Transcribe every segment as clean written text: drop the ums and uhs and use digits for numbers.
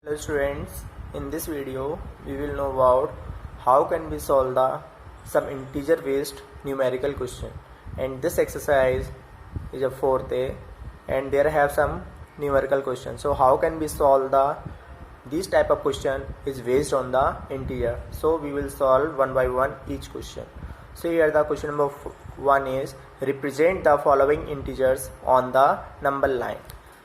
Hello students, in this video we will know about how can we solve some integer based numerical question, and this exercise is a 4th A and there have some numerical questions. So how can we solve this type of question is based on the integer. So we will solve one by one each question. So here the question number 1 is represent the following integers on the number line.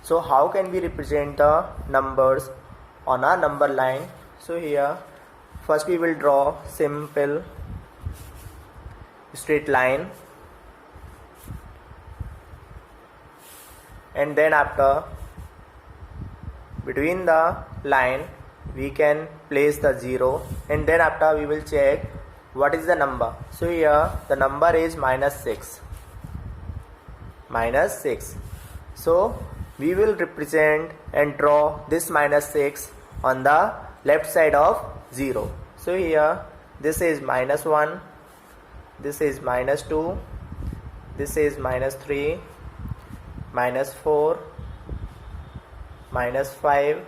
So how can we represent the numbers on a number line? So here first we will draw simple straight line, and then after between the line we can place the 0, and then after we will check what is the number. So here the number is -6. So we will represent and draw this -6 on the left side of 0. So here this is -1, this is -2, this is -3, -4, -5,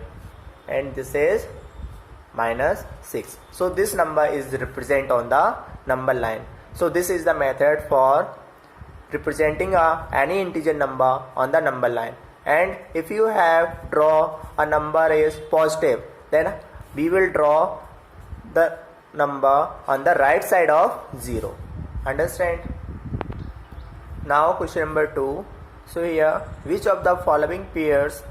and this is -6. So this number is represent on the number line. So this is the method for representing any integer number on the number line. And if you have draw a number is positive, then we will draw the number on the right side of 0. Understand? Now question number 2. So here which of the following pairs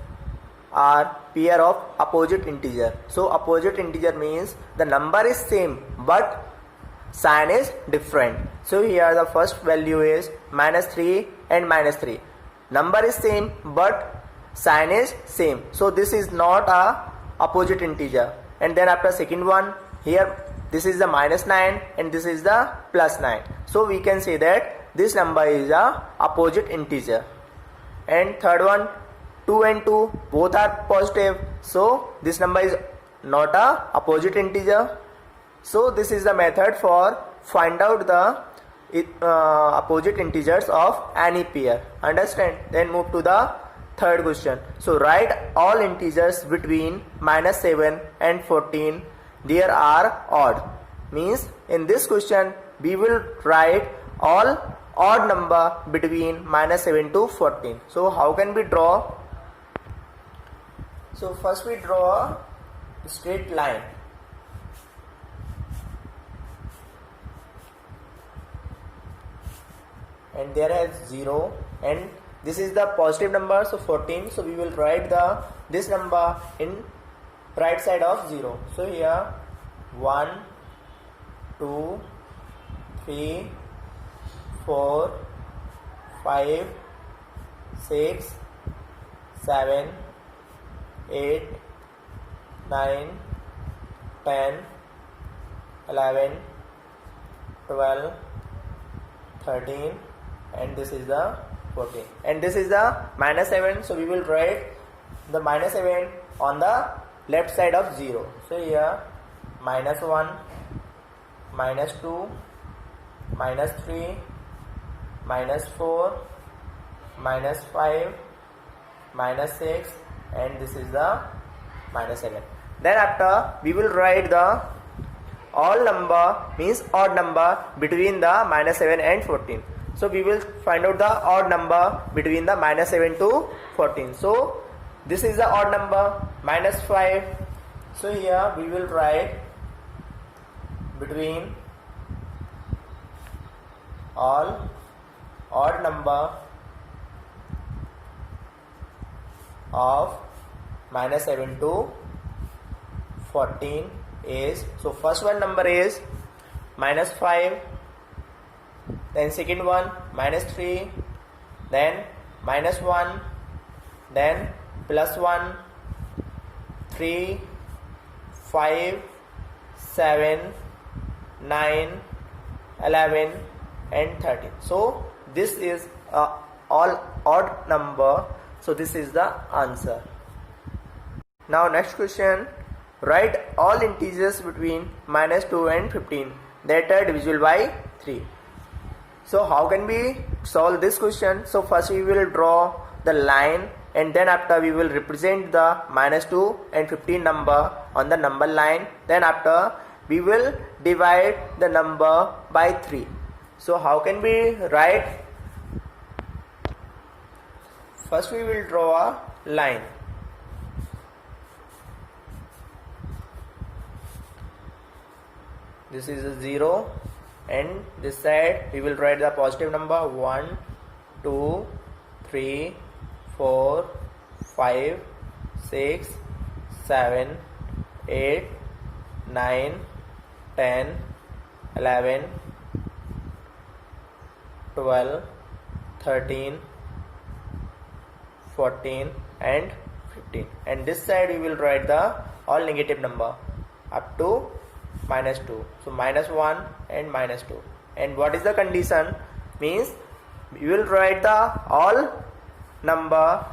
are pair of opposite integer? So opposite integer means the number is same but sign is different. So here the first value is -3 and -3. Number is same but sign is same, so this is not a opposite integer. And then after second one, here this is the -9 and this is the +9, so we can say that this number is a opposite integer. And third one, 2 and 2 both are positive, so this number is not a opposite integer. So this is the method for find out the opposite integers of any pair. Understand? Then move to the third question. So write all integers between -7 and 14 there are odd. Means in this question we will write all odd number between -7 to 14. So how can we draw? So first we draw a straight line, and there has 0, and this is the positive number, so 14. So we will write this number in right side of 0. So here 1 2 3 4 5 6 7 8 9 10 11 12 13, and this is the 14, and this is the -7. So we will write the -7 on the left side of 0. So here -1, -2, -3, -4, -5, -6, and this is the -7. Then after we will write the all number means odd number between the -7 and 14. So we will find out the odd number between the -7 to 14. So this is the odd number -5. So here we will write between all odd number of -7 to 14 is, so first one number is -5, then second one -3, then -1, then +1, 3, 5, 7, 9, 11, and 13. So this is all odd number, so this is the answer. Now next question, write all integers between -2 and 15 that are divisible by 3. So how can we solve this question? So first we will draw the line and then after we will represent the -2 and 15 number on the number line. Then after we will divide the number by 3. So how can we write? First we will draw a line. This is a 0, and this side we will write the positive number 1, 2, 3, 4, 5, 6, 7, 8, 9, 10, 11, 12, 13, 14 and 15, and this side we will write the all negative number up to -2. So -1 and -2. And what is the condition? Means we will write the all number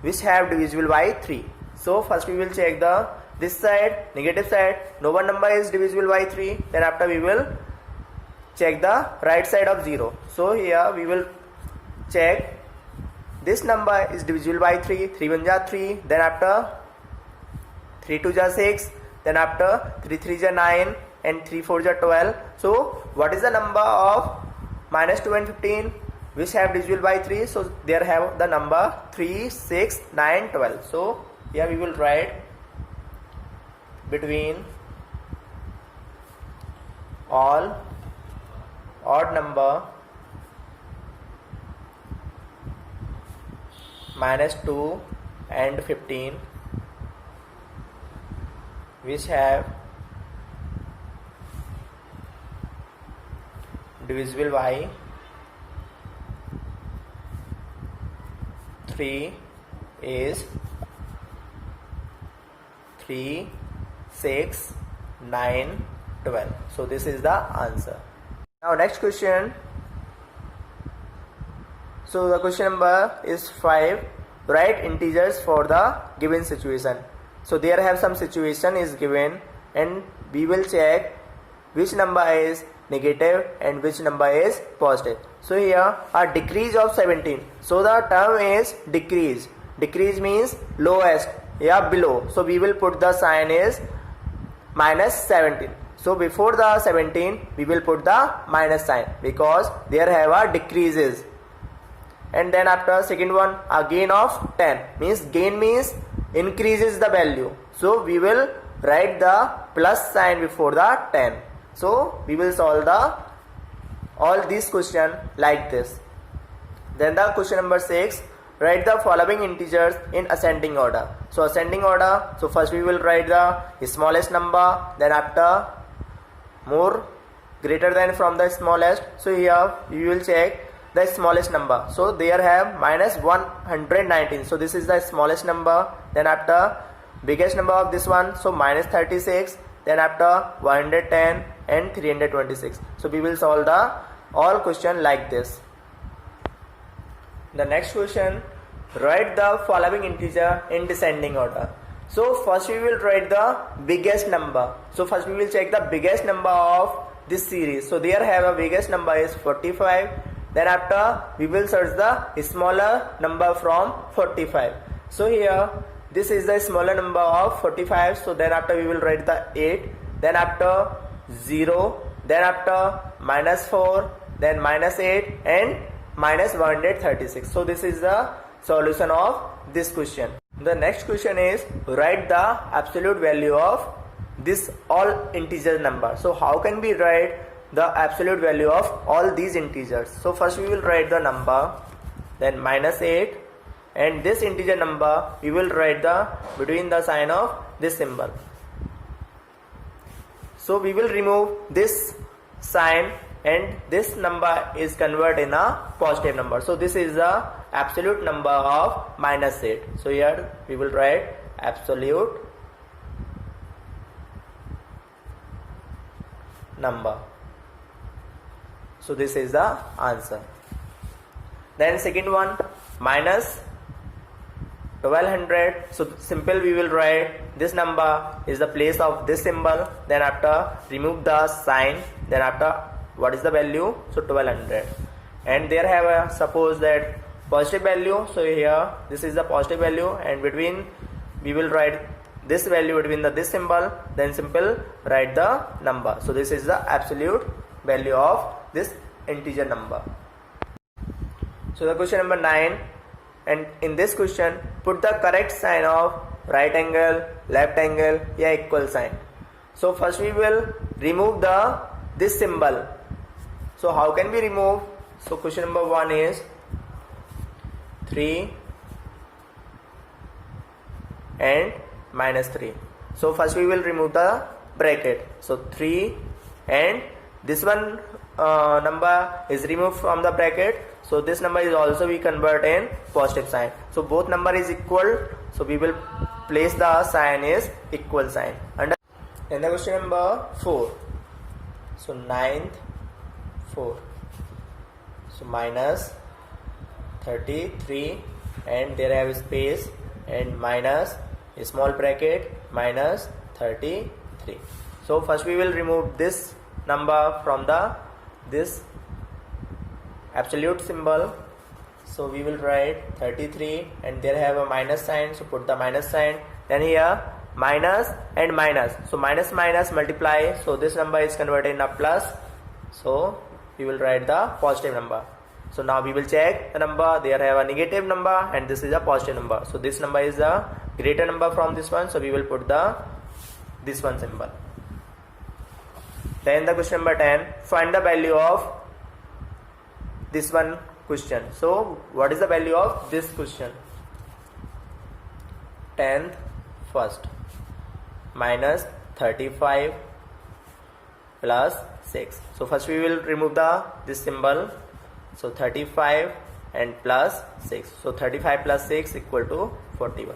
which have divisible by 3. So first we will check the this side, negative side, no one number is divisible by 3. Then after we will check the right side of 0. So here we will check this number is divisible by 3. 3 1 ja 3. Then after 3 2 ja 6. Then after 3 3 ja 9 and 3 4 ja 12. So what is the number of -2 and 15 which have divisible by 3? So there have the number 3 6 9 12. So here we will write between all odd number -2 and 15 which have divisible by 3 is 3 6 9 12. So this is the answer. Now next question. So the question number is 5. Write integers for the given situation. So there have some situation is given, and we will check which number is negative and which number is positive. So here a decrease of 17. So the term is decrease. Decrease means lowest, below. So we will put the sign is -17. So before the 17 we will put the minus sign because there have a decreases. And then after second one, a gain of 10 means gain means increases the value. So we will write the plus sign before the 10. So we will solve the all these question like this. Then the question number 6. Write the following integers in ascending order. So ascending order. So first we will write the smallest number. Then after more greater than from the smallest. So here we will check the smallest number. So there have -119. So this is the smallest number. Then after biggest number of this one. So -36. Then after 110 and 326. So we will solve the all question like this. The next question, write the following integer in descending order. So first we will write the biggest number. So first we will check the biggest number of this series. So there have a biggest number is 45. Then after we will search the smaller number from 45. So here this is the smaller number of 45. So then after we will write the 8. Then after 0. Then after -4. Then -8 and -136. So this is the solution of this question. The next question is write the absolute value of this all integer number. So how can we write the absolute value of all these integers? So first we will write the number, then -8, and this integer number we will write the between the sign of this symbol. So we will remove this sign and this number is converted in a positive number. So this is the absolute number of -8. So here we will write absolute number. So this is the answer. Then second one, -1200. So simple we will write this number is the place of this symbol. Then after remove the sign. Then after what is the value? So 1200. And there have a suppose that positive value. So here this is the positive value, and between we will write this value between this symbol, then simple write the number. So this is the absolute value of this integer number. So the question number 9, and in this question put the correct sign of right angle, left angle, या equal sign. So first we will remove this symbol. So how can we remove? So question number 1 is 3 and minus 3. So first we will remove the bracket. So 3 and this one number is removed from the bracket. So this number is also we convert in positive sign. So both number is equal. So we will place the sign is equal sign. And in the question number 4. So 9th 4. So minus 33 and there I have space and minus a small bracket minus 33. So first we will remove this number from this absolute symbol. So we will write 33 and there have a minus sign, so put the minus sign. Then here minus and minus, so minus minus multiply, so this number is converted in a plus, so we will write the positive number. So now we will check the number, there have a negative number and this is a positive number. So this number is the greater number from this one, so we will put this one symbol. Then the question number 10, find the value of this one question. So what is the value of this question? 10th first minus 35 plus 6. So first we will remove this symbol. So 35 and plus 6. So 35 plus 6 equal to 41.